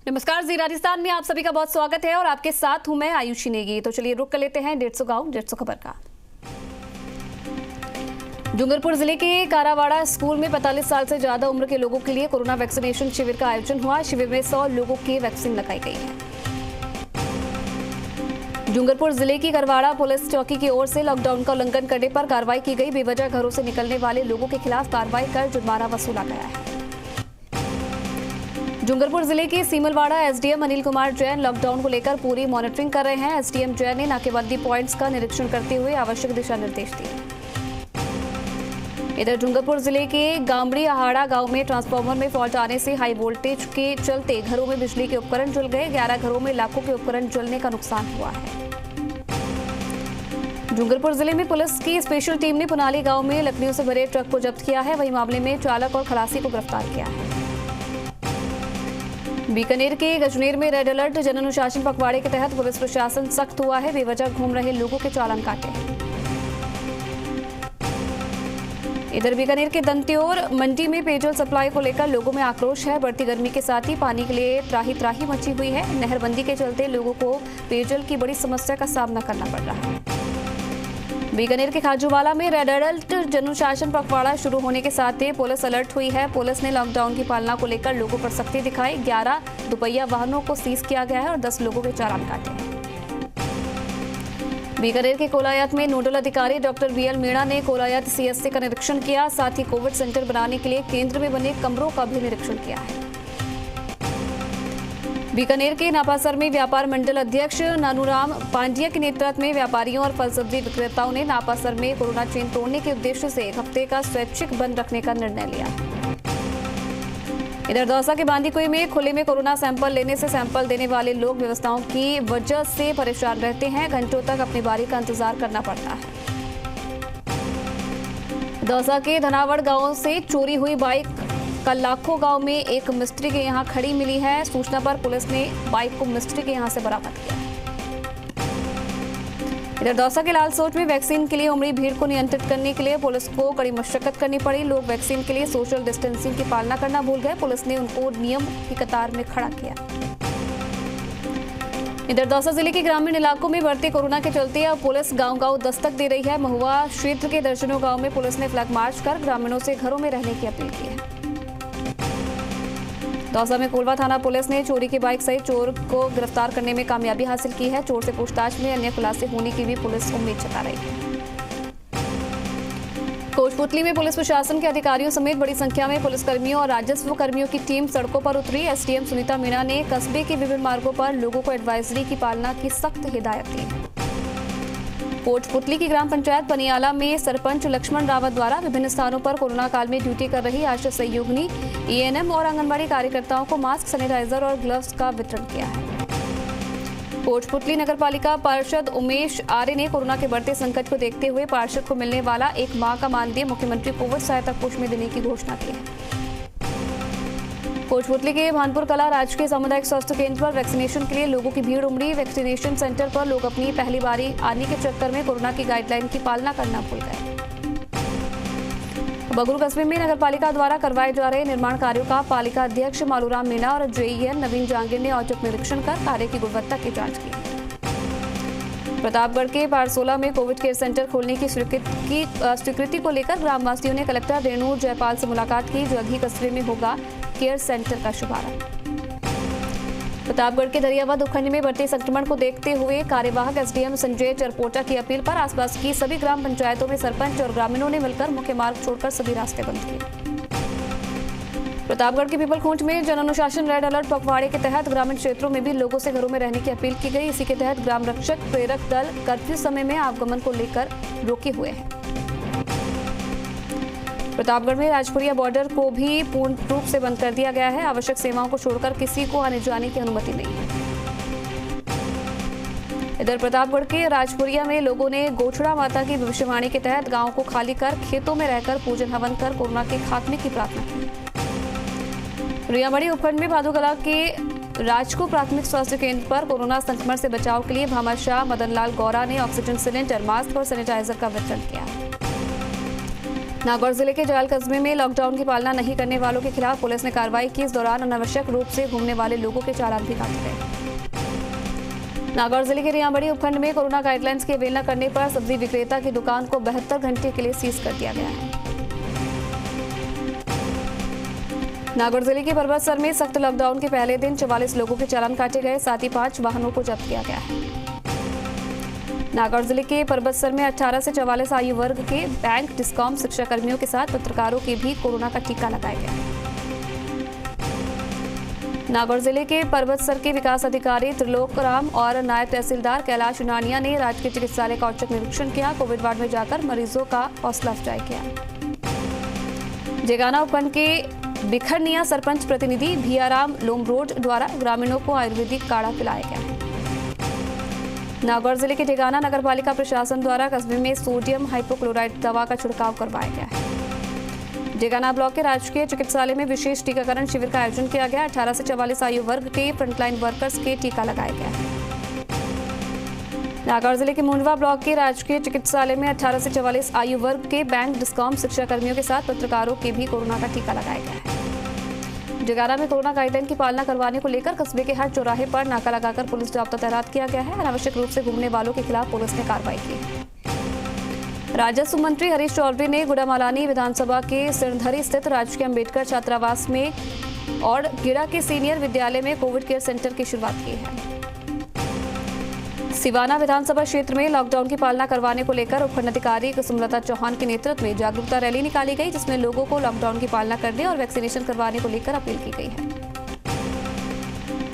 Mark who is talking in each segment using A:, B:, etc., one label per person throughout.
A: नमस्कार, जी राजस्थान में आप सभी का बहुत स्वागत है और आपके साथ हूं मैं आयुषी नेगी। तो चलिए रुक कर लेते हैं 150 गांव 150 खबर का। डूंगरपुर जिले के कारावाड़ा स्कूल में 45 साल से ज्यादा उम्र के लोगों के लिए कोरोना वैक्सीनेशन शिविर का आयोजन हुआ। शिविर में 100 लोगों की वैक्सीन लगाई गई है। डूंगरपुर जिले की करवाड़ा पुलिस चौकी की ओर से लॉकडाउन का उल्लंघन करने पर कार्रवाई की गई। बेवजह घरों से निकलने वाले लोगों के खिलाफ कार्रवाई कर जुर्माना वसूला गया है। डूंगरपुर जिले के सीमलवाड़ा एसडीएम अनिल कुमार जैन लॉकडाउन को लेकर पूरी मॉनिटरिंग कर रहे हैं। एसडीएम जैन ने नाकेबंदी पॉइंट्स का निरीक्षण करते हुए आवश्यक दिशा निर्देश दिए। इधर डूंगरपुर जिले के गामड़ी अहाड़ा गांव में ट्रांसफार्मर में फॉल्ट आने से हाई वोल्टेज के चलते घरों में बिजली के उपकरण जल गए। 11 घरों में लाखों के उपकरण जलने का नुकसान हुआ है। डूंगरपुर जिले में पुलिस की स्पेशल टीम ने पुनाली गांव में लकड़ियों से भरे ट्रक को जब्त किया है। वहीं मामले में चालक और खलासी को गिरफ्तार किया है। बीकानेर के गजनेर में रेड अलर्ट जन अनुशासन पखवाड़े के तहत पुलिस प्रशासन सख्त हुआ है। बेवजह घूम रहे लोगों के चालान काटे। इधर बीकानेर के दंत्योर मंडी में पेयजल सप्लाई को लेकर लोगों में आक्रोश है। बढ़ती गर्मी के साथ ही पानी के लिए त्राही त्राही मची हुई है। नहरबंदी के चलते लोगों को पेयजल की बड़ी समस्या का सामना करना पड़ रहा है। बीकानेर के खाजूवाला में रेड अलर्ट जन अनुशासन पखवाड़ा शुरू होने के साथ ही पुलिस अलर्ट हुई है। पुलिस ने लॉकडाउन की पालना को लेकर लोगों पर सख्ती दिखाई। 11 दुपहिया वाहनों को सीज किया गया है और 10 लोगों के चालान काटे हैं। बीकानेर के कोलायत में नोडल अधिकारी डॉक्टर बीएल मीणा ने कोलायत सीएससी का निरीक्षण किया। साथ ही कोविड सेंटर बनाने के लिए केंद्र में बने कमरों का भी निरीक्षण किया है। बीकानेर के नापासर में व्यापार मंडल अध्यक्ष नानूराम पांड्या के नेतृत्व में व्यापारियों और फल सब्जी विक्रेताओं ने नापासर में कोरोना चेन तोड़ने के उद्देश्य से 1 हफ्ते का स्वैच्छिक बंद रखने का निर्णय लिया। इधर दौसा के बांदीकुई में खुले में कोरोना सैंपल लेने से सैंपल देने वाले लोग व्यवस्थाओं की वजह से परेशान रहते हैं। घंटों तक अपनी बारी का इंतजार करना पड़ता है। दौसा के धनावड़ गांव से चोरी हुई बाइक कल लाखों गांव में एक मिस्त्री के यहां खड़ी मिली है। सूचना पर पुलिस ने बाइक को मिस्त्री के यहां से बरामद किया। इधर दौसा के लालसोट में वैक्सीन के लिए उमड़ी भीड़ को नियंत्रित करने के लिए पुलिस को कड़ी मशक्कत करनी पड़ी। लोग वैक्सीन के लिए सोशल डिस्टेंसिंग की पालना करना भूल गए। पुलिस ने उनको नियम की कतार में खड़ा किया। इधर दौसा जिले के ग्रामीण इलाकों में बढ़ते कोरोना के चलते अब पुलिस गांव-गांव दस्तक दे रही है। महुआ क्षेत्र के दर्जनों गांव में पुलिस ने फ्लैग मार्च कर ग्रामीणों से घरों में रहने की अपील की है। दौसा में कोलवा थाना पुलिस ने चोरी की बाइक सहित चोर को गिरफ्तार करने में कामयाबी हासिल की है। चोर से पूछताछ में अन्य खुलासे होने की भी पुलिस उम्मीद जता रही है। कोटपुतली में पुलिस प्रशासन के अधिकारियों समेत बड़ी संख्या में पुलिसकर्मियों और राजस्व कर्मियों की टीम सड़कों पर उतरी। एसडीएम सुनीता मीणा ने कस्बे के विभिन्न मार्गों पर लोगों को एडवाइजरी की पालना की सख्त हिदायत दी। कोटपुतली की ग्राम पंचायत पनियाला में सरपंच लक्ष्मण रावत द्वारा विभिन्न स्थानों पर कोरोना काल में ड्यूटी कर रही आशा सहयोगिनी, एएनएम और आंगनबाड़ी कार्यकर्ताओं को मास्क, सैनिटाइजर और ग्लव्स का वितरण किया है। कोटपुतली नगरपालिका पार्षद उमेश आर्य ने कोरोना के बढ़ते संकट को देखते हुए पार्षद को मिलने वाला 1 माह का मानदेय मुख्यमंत्री कोविड सहायता कोष में देने की घोषणा की है। कोटपुतली के भानपुर कला राजकीय सामुदायिक स्वास्थ्य केंद्र पर वैक्सीनेशन के लिए लोगों की भीड़ उमड़ी। वैक्सीनेशन सेंटर पर लोग अपनी पहली बारी आने के चक्कर में कोरोना की गाइडलाइन की पालना करना भूल गए। बगरू कस्बे में नगरपालिका द्वारा करवाए जा रहे निर्माण कार्यों का पालिका अध्यक्ष मालूराम मीणा और जेईएन नवीन जहांगीर ने औचक निरीक्षण कर कार्य की गुणवत्ता की जांच की। प्रतापगढ़ के पारसोला में कोविड केयर सेंटर खोलने की स्वीकृति को लेकर ग्रामवासियों ने कलेक्टर रेणु जयपाल से मुलाकात की। जल्द ही कस्बे में होगा केयर सेंटर का शुभारंभ। प्रतापगढ़ के दरियावाद उपखंड में बढ़ते संक्रमण को देखते हुए कार्यवाहक एसडीएम संजय चरपोटा की अपील पर आसपास की सभी ग्राम पंचायतों में सरपंच और ग्रामीणों ने मिलकर मुख्य मार्ग छोड़कर सभी रास्ते बंद किए। प्रतापगढ़ के पीपलखूंट में जन अनुशासन रेड अलर्ट पखवाड़े के तहत ग्रामीण क्षेत्रों में भी लोगों से घरों में रहने की अपील की गई। इसी के तहत ग्राम रक्षक प्रेरक दल कर्फ्यू समय में आवागमन को लेकर रोके हुए हैं। प्रतापगढ़ में राजपुरिया बॉर्डर को भी पूर्ण रूप से बंद कर दिया गया है। आवश्यक सेवाओं को छोड़कर किसी को आने जाने की अनुमति नहीं है। इधर प्रतापगढ़ के राजपुरिया में लोगों ने गोचड़ा माता की भविष्यवाणी के तहत गांव को खाली कर खेतों में रहकर पूजन हवन कर कोरोना के खात्मे की प्रार्थना की। रियामड़ी उपखंड में भादुकला के राजको प्राथमिक स्वास्थ्य केंद्र पर कोरोना संक्रमण से बचाव के लिए भामाशाह मदनलाल गौरा ने ऑक्सीजन सिलेंडर, मास्क और सैनिटाइजर का वितरण किया। नागौर जिले के जायल कस्बे में लॉकडाउन की पालना नहीं करने वालों के खिलाफ पुलिस ने कार्रवाई की। इस दौरान अनावश्यक रूप से घूमने वाले लोगों के चालान भी काटे गए। नागौर जिले के रियाबड़ी उपखंड में कोरोना गाइडलाइंस की अवहेलना करने पर सब्जी विक्रेता की दुकान को 72 घंटे के लिए सीज कर दिया गया है। नागौर जिले के परबतसर में सख्त लॉकडाउन के पहले दिन 44 लोगों के चालान काटे गए, साथ ही 5 वाहनों को जब्त किया गया है। नागौर जिले के परबतसर में 18 से 44 आयु वर्ग के बैंक, डिस्कॉम, शिक्षा कर्मियों के साथ पत्रकारों के भी कोरोना का टीका लगाया गया। नागौर जिले के परबतसर के विकास अधिकारी त्रिलोक राम और नायब तहसीलदार कैलाश उनानिया ने राजकीय चिकित्सालय का औचक निरीक्षण किया। कोविड वार्ड में जाकर मरीजों का हौसला अफजाई किया। जेगाना उपखंड के बिखरनिया सरपंच प्रतिनिधि भियाराम लोमरोड द्वारा ग्रामीणों को आयुर्वेदिक काढ़ा पिलाया गया है। नागौर जिले के जेगाना नगर पालिका प्रशासन द्वारा कस्बे में सोडियम हाइपोक्लोराइड दवा का छिड़काव करवाया गया है। जेगाना ब्लॉक के राजकीय चिकित्सालय में विशेष टीकाकरण शिविर का आयोजन किया गया। 18 से 44 आयु वर्ग के फ्रंटलाइन वर्कर्स के टीका लगाया गया है। नागौर जिले के मुंडवा ब्लॉक के राजकीय चिकित्सालय में 18 से 44 आयु वर्ग के बैंक, डिस्कॉम, शिक्षा कर्मियों के साथ पत्रकारों के भी कोरोना का टीका लगाया गया है। जगाना में कोरोना गाइडलाइन की पालना करवाने को लेकर कस्बे के हर चौराहे पर नाका लगाकर पुलिस जाब्ता तैनात किया गया है। अनावश्यक रूप से घूमने वालों के खिलाफ पुलिस ने कार्रवाई की। राजस्व मंत्री हरीश चौधरी ने गुड़ामालानी विधानसभा के सिरधरी स्थित राजकीय अम्बेडकर छात्रावास में और गिड़ा के सीनियर विद्यालय में कोविड केयर सेंटर की शुरुआत की है। सिवाना विधानसभा क्षेत्र में लॉकडाउन की पालना करवाने को लेकर उपखंडाधिकारी कुसुमलता चौहान के नेतृत्व में जागरूकता रैली निकाली गई, जिसमें लोगों को लॉकडाउन की पालना करने और वैक्सीनेशन करवाने को लेकर अपील की गई है।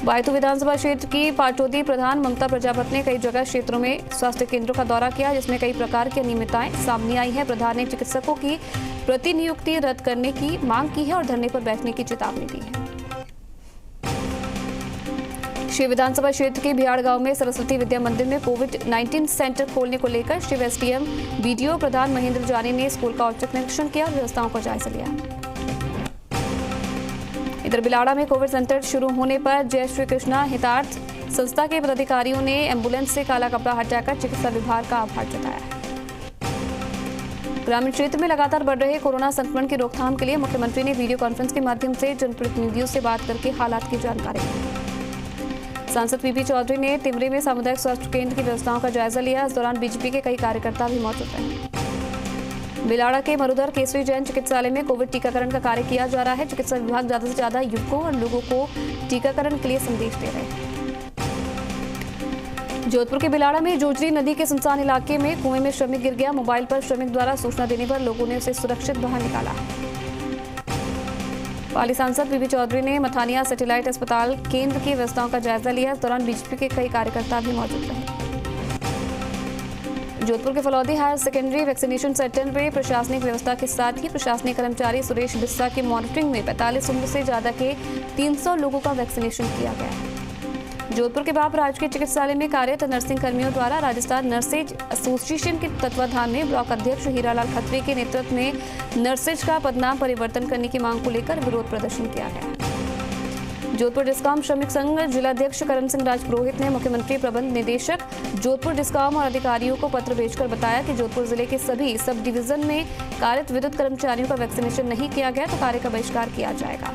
A: बायतू विधानसभा क्षेत्र की पाटोदी प्रधान ममता प्रजापति ने कई जगह क्षेत्रों में स्वास्थ्य केंद्रों का दौरा किया, जिसमें कई प्रकार की अनियमितताएं सामने आई है। प्रधान ने चिकित्सकों की प्रतिनियुक्ति रद्द करने की मांग की है और धरने पर बैठने की चेतावनी दी है। शिव विधानसभा क्षेत्र के बिहाड़ गांव में सरस्वती विद्या मंदिर में कोविड-19 सेंटर खोलने को लेकर शिव एसडीएम बीडीओ प्रधान महेंद्र जानी ने स्कूल का औचक निरीक्षण किया और व्यवस्थाओं का जायजा लिया। इधर बिलाड़ा में कोविड सेंटर शुरू होने पर जय श्री कृष्णा हितार्थ संस्था के पदाधिकारियों ने एम्बुलेंस से काला कपड़ा हटाकर चिकित्सा विभाग का आभार जताया है। ग्रामीण क्षेत्र में लगातार बढ़ रहे कोरोना संक्रमण की रोकथाम के लिए मुख्यमंत्री ने वीडियो कॉन्फ्रेंस के माध्यम से जनप्रतिनिधियों से बात करके हालात की जानकारी दी। सांसद पीपी चौधरी ने तिमरी में सामुदायिक स्वास्थ्य केंद्र की व्यवस्थाओं का जायजा लिया। इस दौरान बीजेपी के कई कार्यकर्ता भी मौजूद रहे। बिलाड़ा के मरुधर केसरी जैन चिकित्सालय में कोविड टीकाकरण का कार्य किया जा रहा है। चिकित्सा विभाग ज्यादा से ज्यादा युवकों और लोगों को टीकाकरण के लिए संदेश दे रहे हैं। जोधपुर के बिलाड़ा में जोजरी नदी के सुनसान इलाके में कुएं में श्रमिक गिर गया। मोबाइल पर श्रमिक द्वारा सूचना देने पर लोगों ने उसे सुरक्षित बाहर निकाला। पाली सांसद पीपी चौधरी ने मथानिया सैटेलाइट अस्पताल केंद्र की व्यवस्थाओं का जायजा लिया। इस दौरान बीजेपी के कई कार्यकर्ता भी मौजूद रहे। जोधपुर के Phalodi higher secondary vaccination centre में प्रशासनिक व्यवस्था के साथ ही प्रशासनिक कर्मचारी सुरेश बिस्सा की मॉनिटरिंग में 45 उम्र से ज्यादा के 300 लोगों का वैक्सीनेशन किया गया है। जोधपुर के बाप राजकीय चिकित्सालय में कार्यरत नर्सिंग कर्मियों द्वारा राजस्थान नर्सेज एसोसिएशन के तत्वाधान में ब्लॉक अध्यक्ष हीरालाल खत्री के नेतृत्व में नर्सेज का पदनाम परिवर्तन करने की मांग को लेकर विरोध प्रदर्शन किया गया। जोधपुर डिस्कॉम श्रमिक संघ जिलाध्यक्ष करण सिंह राजपुरोहित ने मुख्यमंत्री प्रबंध निदेशक जोधपुर डिस्कॉम और अधिकारियों को पत्र भेजकर बताया कि जोधपुर जिले के सभी सब डिवीजन में कार्यरत विद्युत कर्मचारियों का वैक्सीनेशन नहीं किया गया तो कार्य का बहिष्कार किया जाएगा।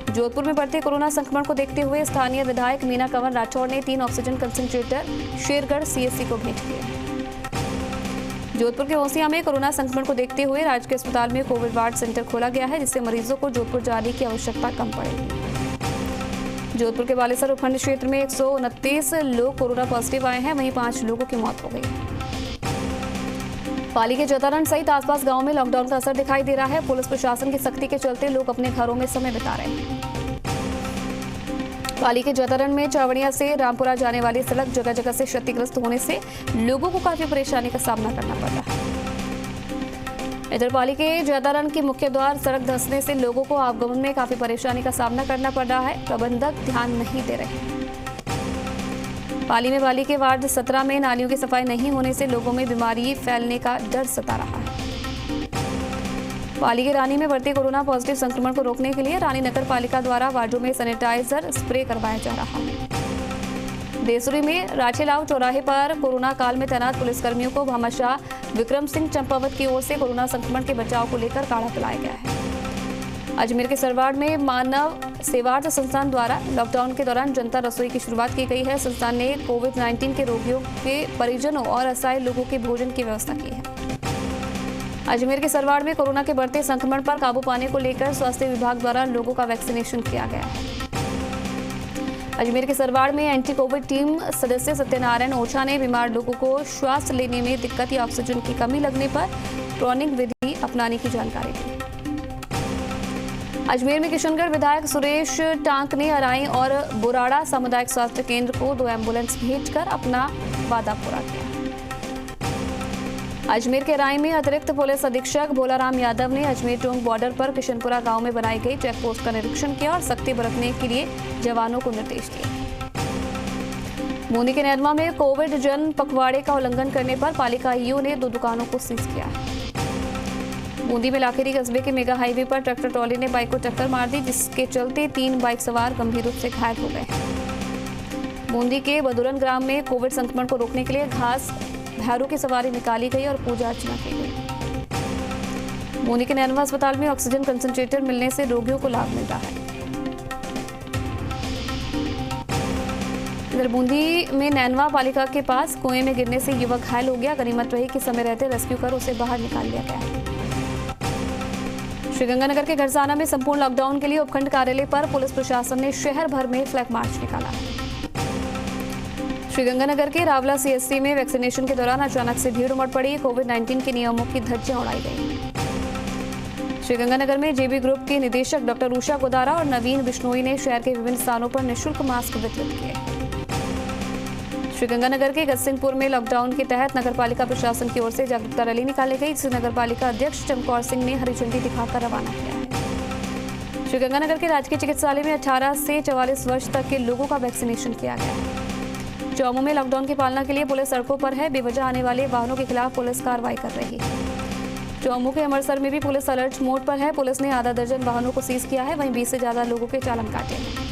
A: जोधपुर में बढ़ते कोरोना संक्रमण को देखते हुए स्थानीय विधायक मीना कंवर राठौड़ ने 3 ऑक्सीजन कंसंट्रेटर शेरगढ़ सीएससी को भेंट किए। जोधपुर के ओसिया में कोरोना संक्रमण को देखते हुए राजकीय अस्पताल में कोविड वार्ड सेंटर खोला गया है, जिससे मरीजों को जोधपुर जाने की आवश्यकता कम पड़ेगी। जोधपुर के बालेसर उपखंड क्षेत्र में 129 लोग कोरोना पॉजिटिव आए हैं, वहीं 5 लोगों की मौत हो गई। पाली के जतारण सहित आसपास गांव में लॉकडाउन का असर दिखाई दे रहा है। पुलिस प्रशासन की सख्ती के चलते लोग अपने घरों में समय बिता रहे हैं। पाली के जतारण में चावड़िया से रामपुरा जाने वाली सड़क जगह जगह से क्षतिग्रस्त होने से लोगों को काफी परेशानी का सामना करना पड़ रहा है। इधर पाली के जतारण की मुख्य द्वार सड़क धंसने से लोगों को आवागमन में काफी परेशानी का सामना करना पड़ रहा है। प्रबंधक ध्यान नहीं दे रहे। पाली में पाली के वार्ड 17 में नालियों की सफाई नहीं होने से लोगों में बीमारी फैलने का डर सता रहा है। पाली के रानी में बढ़ते कोरोना पॉजिटिव संक्रमण को रोकने के लिए रानी नगर पालिका द्वारा वार्डों में सैनिटाइजर स्प्रे करवाया जा रहा है। देसुरी में राठीलाव चौराहे पर कोरोना काल में तैनात पुलिसकर्मियों को भामाशाह विक्रम सिंह चंपावत की ओर से कोरोना संक्रमण के बचाव को लेकर काढ़ा पिलाया गया है। अजमेर के सरवाड़ में मानव सेवार्थ संस्थान द्वारा लॉकडाउन के दौरान जनता रसोई की शुरुआत की गई है। संस्थान ने कोविड-19 के रोगियों के परिजनों और असहाय लोगों के भोजन की व्यवस्था की है। अजमेर के सरवाड़ में कोरोना के बढ़ते संक्रमण पर काबू पाने को लेकर स्वास्थ्य विभाग द्वारा लोगों का वैक्सीनेशन किया गया है। अजमेर के सरवाड़ में एंटी कोविड टीम सदस्य सत्यनारायण ओझा ने बीमार लोगों को श्वास लेने में दिक्कत या ऑक्सीजन की कमी लगने पर ट्रॉनिंग विधि अपनाने की जानकारी दी। अजमेर में किशनगढ़ विधायक सुरेश टांक ने अराई और बुराड़ा सामुदायिक स्वास्थ्य केंद्र को 2 एम्बुलेंस भेजकर अपना वादा पूरा किया। अजमेर के राय में अतिरिक्त पुलिस अधीक्षक भोलाराम यादव ने अजमेर टोंक बॉर्डर पर किशनपुरा गांव में बनाई गई चेक पोस्ट का निरीक्षण किया और सख्ती बरतने के लिए जवानों को निर्देश दिए। बूंदी के नैनवा में कोविड जन पखवाड़े का उल्लंघन करने पर पालिका ईओ ने 2 दुकानों को सीज किया है। बूंदी में लाखेरी कस्बे के मेगा हाईवे पर ट्रैक्टर ट्रॉली ने बाइक को टक्कर मार दी, जिसके चलते 3 बाइक सवार गंभीर रूप से घायल हो गए। बूंदी के बदुरन ग्राम में कोविड संक्रमण को रोकने के लिए घास भैरों की सवारी निकाली गई और पूजा अर्चना की गई। बूंदी के नैनवा अस्पताल में ऑक्सीजन कंसंट्रेटर मिलने से रोगियों को लाभ मिल रहा है। इधर बूंदी में नैनवा पालिका के पास कुएं में गिरने से युवक घायल हो गया। गनीमत रही कि समय रहते रेस्क्यू कर उसे बाहर निकाल लिया गया। श्रीगंगानगर के घरसाना में संपूर्ण लॉकडाउन के लिए उपखंड कार्यालय पर पुलिस प्रशासन ने शहर भर में फ्लैग मार्च निकाला है। श्रीगंगानगर के रावला सीएससी में वैक्सीनेशन के दौरान अचानक से भीड़ उमड़ पड़ी। कोविड-19 के नियमों की धज्जियां उड़ाई गई। श्रीगंगानगर में जेबी ग्रुप के निदेशक डॉक्टर उषा गोदारा और नवीन बिश्नोई ने शहर के विभिन्न स्थानों पर निःशुल्क मास्क वितरित किए। श्रीगंगानगर के गजसिंहपुर में लॉकडाउन के तहत नगरपालिका प्रशासन की ओर से जागरूकता रैली निकाली गई, जिसे नगरपालिका अध्यक्ष चमकौर सिंह ने हरी झंडी दिखाकर रवाना किया है। श्रीगंगानगर के राजकीय चिकित्सालय में 18 से 44 वर्ष तक के लोगों का वैक्सीनेशन किया गया है। चौमू में लॉकडाउन की पालना के लिए पुलिस सड़कों पर है। बेवजह आने वाले वाहनों के खिलाफ पुलिस कार्रवाई कर रही है। चौमू के अमरसर में भी पुलिस अलर्ट मोड पर है। पुलिस ने आधा दर्जन वाहनों को सीज किया है, वहीं 20 से ज्यादा लोगों के चालान काटे हैं।